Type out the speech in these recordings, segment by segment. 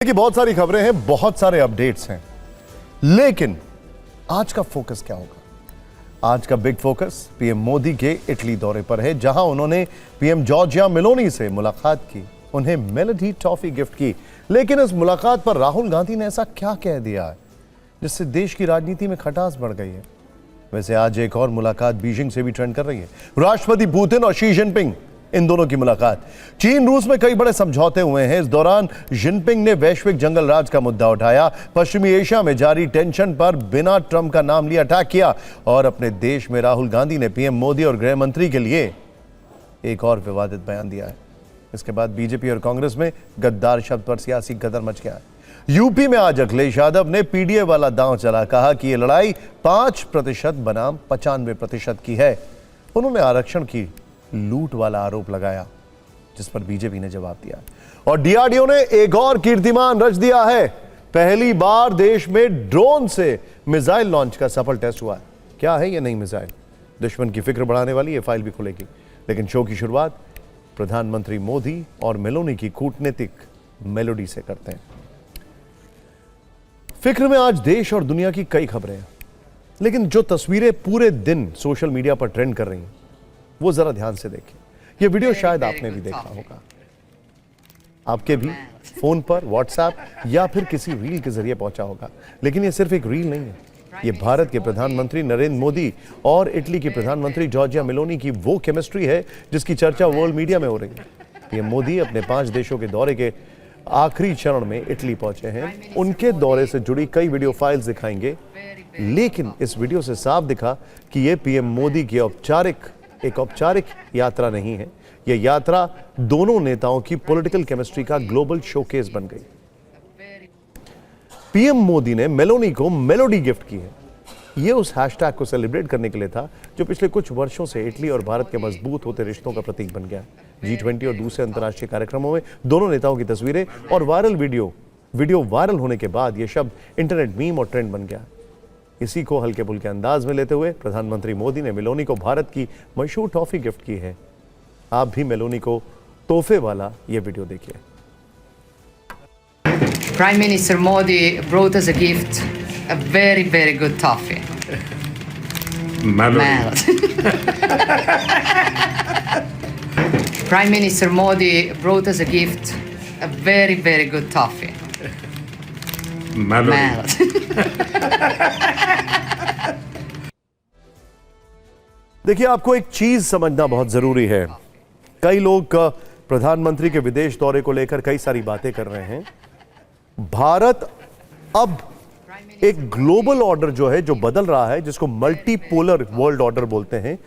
कि बहुत सारी खबरें हैं, बहुत सारे अपडेट्स हैं, लेकिन आज का फोकस क्या होगा? आज का बिग फोकस पीएम मोदी के इटली दौरे पर है, जहां उन्होंने पीएम जॉर्जिया मेलोनी से मुलाकात की, उन्हें मेलोडी टॉफी गिफ्ट की। लेकिन इस मुलाकात पर राहुल गांधी ने ऐसा क्या कह दिया है जिससे देश की राजनीति में खटास बढ़ गई है? वैसे आज एक और मुलाकात बीजिंग से भी ट्रेंड कर रही है। राष्ट्रपति पुतिन और शी जिनपिंग, इन दोनों की मुलाकात। चीन रूस में कई बड़े समझौते हुए हैं। इस दौरान जिनपिंग ने वैश्विक जंगल राज का मुद्दा उठाया, पश्चिमी एशिया में जारी टेंशन पर बिना ट्रंप का नाम लिए अटैक किया और अपने देश में राहुल गांधी ने पीएम मोदी और गृह मंत्री के लिए एक और विवादित बयान दिया है। इसके बाद बीजेपी और कांग्रेस में गद्दार शब्द पर सियासी गदर मच गया है। यूपी में आज अखिलेश यादव ने पीडीए वाला दांव चला, कहा कि यह लड़ाई 5% बनाम 95% की है। उन्होंने आरक्षण की लूट वाला आरोप लगाया, जिस पर बीजेपी ने जवाब दिया। और डीआरडीओ ने एक और कीर्तिमान रच दिया है। पहली बार देश में ड्रोन से मिसाइल लॉन्च का सफल टेस्ट हुआ है। क्या है ये नई मिसाइल? दुश्मन की फिक्र बढ़ाने वाली ये फाइल भी खुलेगी। लेकिन शो की शुरुआत प्रधानमंत्री मोदी और मेलोनी की कूटनीतिक मेलोडी से करते हैं। फिक्र में आज देश और दुनिया की कई खबरें हैं, लेकिन जो तस्वीरें पूरे दिन सोशल मीडिया पर ट्रेंड कर रही हैं, वो जरा ध्यान से देखें। ये वीडियो शायद आपने भी देखा होगा, आपके भी फोन पर, व्हाट्सएप या फिर किसी रील के जरिए पहुंचा होगा। लेकिन ये सिर्फ एक रील नहीं है, ये भारत के प्रधानमंत्री नरेंद्र मोदी और इटली की प्रधानमंत्री जॉर्जिया मेलोनी की वो केमिस्ट्री है जिसकी चर्चा वर्ल्ड मीडिया में हो रही है। पीएम मोदी अपने 5 देशों के दौरे के आखिरी चरण में इटली पहुंचे हैं। उनके दौरे से जुड़ी कई वीडियो फाइल्स दिखाएंगे, लेकिन इस वीडियो से साफ दिखा कि यह पीएम मोदी की एक औपचारिक यात्रा नहीं है। यह यात्रा दोनों नेताओं की पॉलिटिकल केमिस्ट्री का ग्लोबल शोकेस बन गई। पीएम मोदी ने मेलोनी को मेलोडी गिफ्ट की है। यह उस हैशटैग को सेलिब्रेट करने के लिए था जो पिछले कुछ वर्षों से इटली और भारत के मजबूत होते रिश्तों का प्रतीक बन गया। G20 और दूसरे अंतर्राष्ट्रीय कार्यक्रमों में दोनों नेताओं की तस्वीरें और वायरल वीडियो वायरल होने के बाद यह शब्द इंटरनेट मीम और ट्रेंड बन गया। इसी को हल्के फुल्के अंदाज में लेते हुए प्रधानमंत्री मोदी ने मेलोनी को भारत की मशहूर टॉफी गिफ्ट की है। आप भी मेलोनी को तोहफे वाला ये वीडियो देखिए। Prime Minister Modi brought us a gift, a very, very good toffee. Melody. Prime Minister Modi brought us a gift, a very, very good toffee. Melody. देखिए, आपको एक चीज समझना बहुत जरूरी है। कई लोग प्रधानमंत्री के विदेश दौरे को लेकर कई सारी बातें कर रहे हैं। भारत अब एक ग्लोबल ऑर्डर जो बदल रहा है, जिसको मल्टीपोलर वर्ल्ड ऑर्डर बोलते हैं,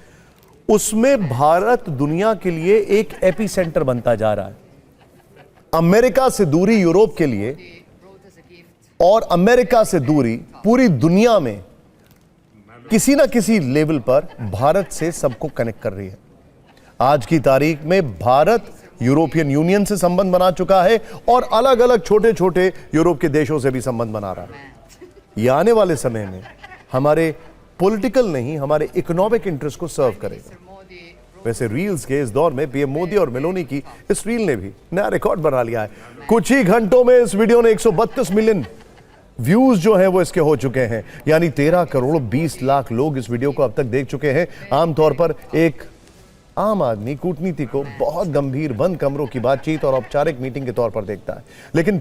उसमें भारत दुनिया के लिए एक एपिसेंटर बनता जा रहा है। अमेरिका से दूरी यूरोप के लिए और अमेरिका से दूरी पूरी दुनिया में किसी ना किसी लेवल पर भारत से सबको कनेक्ट कर रही है। आज की तारीख में भारत यूरोपियन यूनियन से संबंध बना चुका है और अलग अलग छोटे छोटे यूरोप के देशों से भी संबंध बना रहा है। ये आने वाले समय में हमारे पॉलिटिकल नहीं, हमारे इकोनॉमिक इंटरेस्ट को सर्व करेगा। वैसे रील्स के इस दौर में पीएम मोदी और मेलोनी की इस रील ने भी नया रिकॉर्ड बना लिया है। कुछ ही घंटों में इस वीडियो ने 132 मिलियन व्यूज वो इसके हो चुके हैं, यानी 13 करोड़ 20 लाख लोग इस वीडियो को अब तक देख चुके हैं। आमतौर पर एक आम आदमी कूटनीति को बहुत गंभीर बंद कमरों की बातचीत और औपचारिक मीटिंग के तौर पर देखता है, लेकिन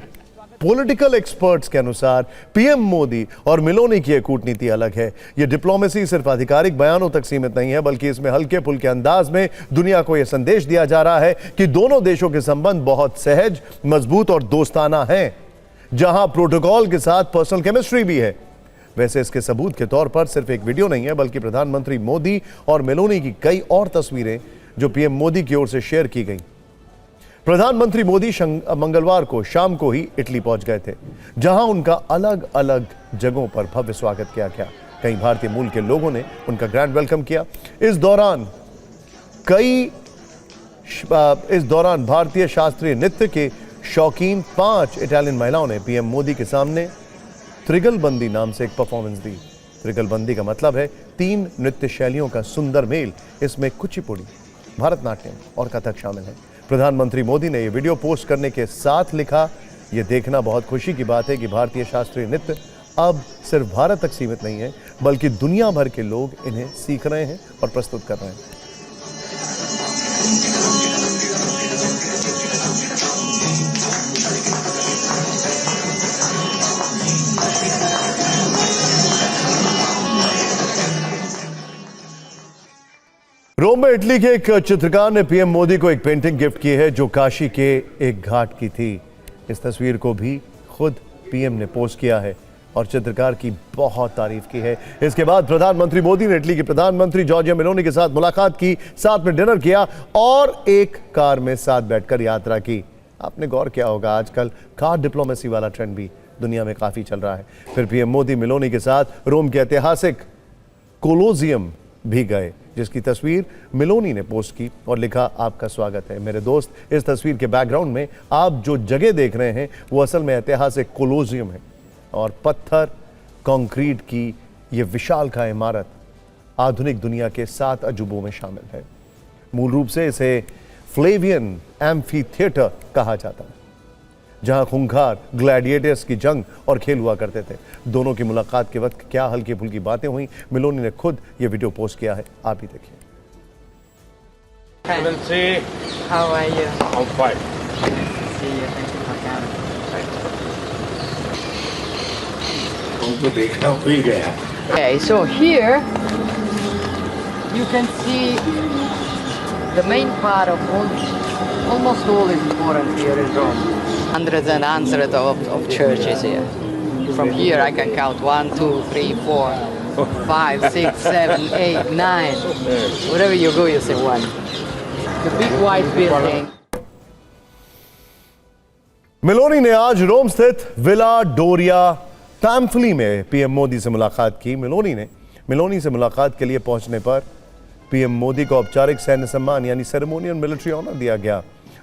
पॉलिटिकल एक्सपर्ट्स के अनुसार पीएम मोदी और मेलोनी की कूटनीति अलग है। यह डिप्लोमेसी सिर्फ आधिकारिक बयानों तक सीमित नहीं है, बल्कि इसमें हल्के फुल्के अंदाज में दुनिया को यह संदेश दिया जा रहा है कि दोनों देशों के संबंध बहुत सहज, मजबूत और दोस्ताना हैं, जहां प्रोटोकॉल के साथ पर्सनल केमिस्ट्री भी है। वैसे इसके सबूत के तौर पर सिर्फ एक वीडियो नहीं है, बल्कि प्रधानमंत्री मोदी और मेलोनी की कई और तस्वीरें जो पीएम मोदी की ओर से शेयर की गई। प्रधानमंत्री मोदी मंगलवार को शाम को ही इटली पहुंच गए थे, जहां उनका अलग अलग जगहों पर भव्य स्वागत किया गया। कई भारतीय मूल के लोगों ने उनका ग्रैंड वेलकम किया। इस दौरान भारतीय शास्त्रीय नृत्य के शौकीन 5 इटालियन महिलाओं ने पीएम मोदी के सामने त्रिगलबंदी नाम से एक परफॉर्मेंस दी। त्रिगलबंदी का मतलब है 3 नृत्य शैलियों का सुंदर मेल। इसमें कुचिपुड़ी, भरतनाट्यम और कथक शामिल है। प्रधानमंत्री मोदी ने यह वीडियो पोस्ट करने के साथ लिखा, ये देखना बहुत खुशी की बात है कि भारतीय शास्त्रीय नृत्य अब सिर्फ भारत तक सीमित नहीं है, बल्कि दुनिया भर के लोग इन्हें सीख रहे हैं और प्रस्तुत कर रहे हैं। रोम में इटली के एक चित्रकार ने पीएम मोदी को एक पेंटिंग गिफ्ट की है जो काशी के एक घाट की थी। इस तस्वीर को भी खुद पीएम ने पोस्ट किया है और चित्रकार की बहुत तारीफ की है। इसके बाद प्रधानमंत्री मोदी ने इटली के प्रधानमंत्री जॉर्जिया मेलोनी के साथ मुलाकात की, साथ में डिनर किया और एक कार में साथ बैठकर यात्रा की। आपने गौर किया होगा आजकल कार डिप्लोमेसी वाला ट्रेंड भी दुनिया में काफी चल रहा है। फिर पीएम मोदी मेलोनी के साथ रोम के ऐतिहासिक कोलोजियम भी गए, जिसकी तस्वीर मेलोनी ने पोस्ट की और लिखा, आपका स्वागत है मेरे दोस्त। इस तस्वीर के बैकग्राउंड में आप जो जगह देख रहे हैं वो असल में ऐतिहासिक कोलोजियम है और पत्थर कंक्रीट की ये विशालकाय इमारत आधुनिक दुनिया के 7 अजूबों में शामिल है। मूल रूप से इसे फ्लेवियन एम्फी थिएटर कहा जाता है, जहां खूंखार ग्लैडिएटर्स की जंग और खेल हुआ करते थे। दोनों की मुलाकात के वक्त क्या हल्की फुल्की बातें हुई, मेलोनी ने खुद ये वीडियो पोस्ट किया है, आप भी देखिए। How are you? I'm fine. See you. Thank you for coming. उनको देखना हो ही गया। Okay, so here you can see the main part of almost all is important here in Rome. Hundreds and hundreds of churches here. From here I can count 1, 2, 3, 4, 5, 6, 7, 8, 9. Wherever you go, you see one. The big white building. Meloni ने आज रोम स्थित villa डोरिया पैम्फली में PM Modi से मुलाकात की। Meloni से मुलाकात के लिए पहुंचने पर पीएम मोदी को औपचारिक सैन्य सम्मान यानी सेरेमोनियल मिलिट्री ऑनर दिया गया।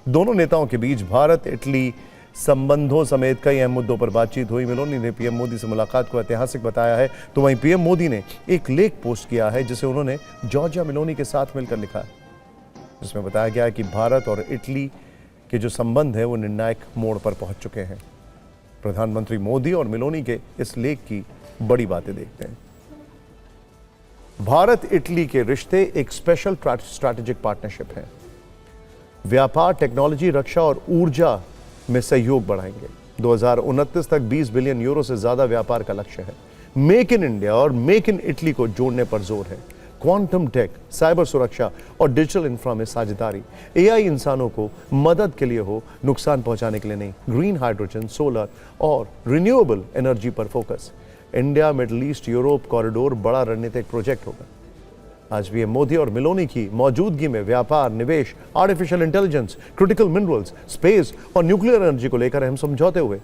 दोनों नेताओं के बीच भारत इटली संबंधों समेत कई अहम मुद्दों पर बातचीत हुई। मेलोनी ने पीएम मोदी से मुलाकात को ऐतिहासिक बताया है, तो वहीं पीएम मोदी ने एक लेख पोस्ट किया है जिसे उन्होंने जॉर्जिया मेलोनी के साथ मिलकर लिखा है, जिसमें बताया गया है कि भारत और इटली के जो संबंध है वो निर्णायक मोड़ पर पहुंच चुके हैं। प्रधानमंत्री मोदी और मेलोनी के इस लेख की बड़ी बातें देखते हैं। भारत इटली के रिश्ते एक स्पेशल स्ट्रैटेजिक पार्टनरशिप है। व्यापार, टेक्नोलॉजी, रक्षा और ऊर्जा में सहयोग बढ़ाएंगे। 2029 तक 20 बिलियन यूरो से ज्यादा व्यापार का लक्ष्य है। मेक इन इंडिया और मेक इन इटली को जोड़ने पर जोर है। क्वांटम टेक, साइबर सुरक्षा और डिजिटल इंफ्रा में साझेदारी। एआई इंसानों को मदद के लिए हो, नुकसान पहुंचाने के लिए नहीं। ग्रीन हाइड्रोजन, सोलर और रिन्यूएबल एनर्जी पर focus. India middle east Europe corridor बड़ा रणनीतिक प्रोजेक्ट होगा। आज पीएम मोदी और मेलोनी की मौजूदगी में व्यापार, निवेश, artificial intelligence, critical minerals, space और न्यूक्लियर एनर्जी को लेकर अहम समझौते हुए।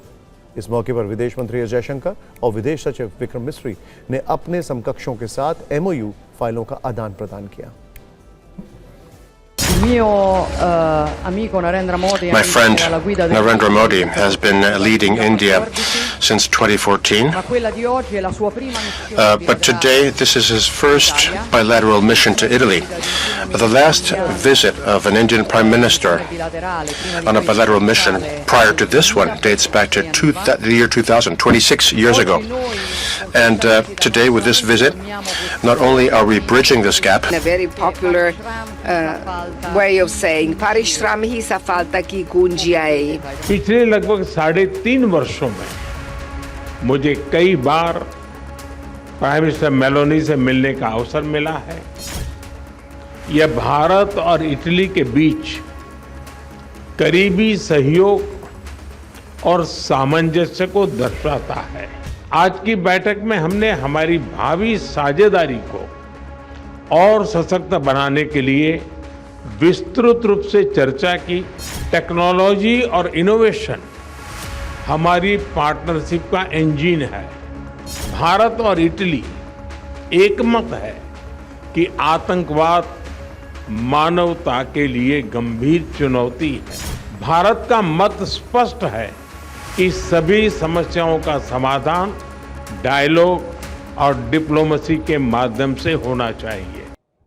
इस मौके पर विदेश मंत्री एस जयशंकर और विदेश सचिव विक्रम मिस्री ने अपने समकक्षों के साथ एमओयू फाइलों का आदान प्रदान किया। My friend Narendra Modi has been leading India since 2014, but today this is his first bilateral mission to Italy. The last visit of an Indian Prime Minister on a bilateral mission prior to this one dates back to the year 2000, 26 years ago. And today with this visit, not only are we bridging this gap, a very popular way of saying परिश्रम ही सफलता की कुंजी है। पिछले लगभग 3.5 वर्षों में मुझे कई बार प्राइम मिनिस्टर मेलोनी से मिलने का अवसर मिला है। यह भारत और इटली के बीच करीबी सहयोग और सामंजस्य को दर्शाता है। आज की बैठक में हमने हमारी भावी साझेदारी को और सशक्त बनाने के लिए विस्तृत रूप से चर्चा की। टेक्नोलॉजी और इनोवेशन हमारी पार्टनरशिप का इंजन है। भारत और इटली एकमत है कि आतंकवाद मानवता के लिए गंभीर चुनौती है। भारत का मत स्पष्ट है कि सभी समस्याओं का समाधान डायलॉग और डिप्लोमेसी के माध्यम से होना चाहिए।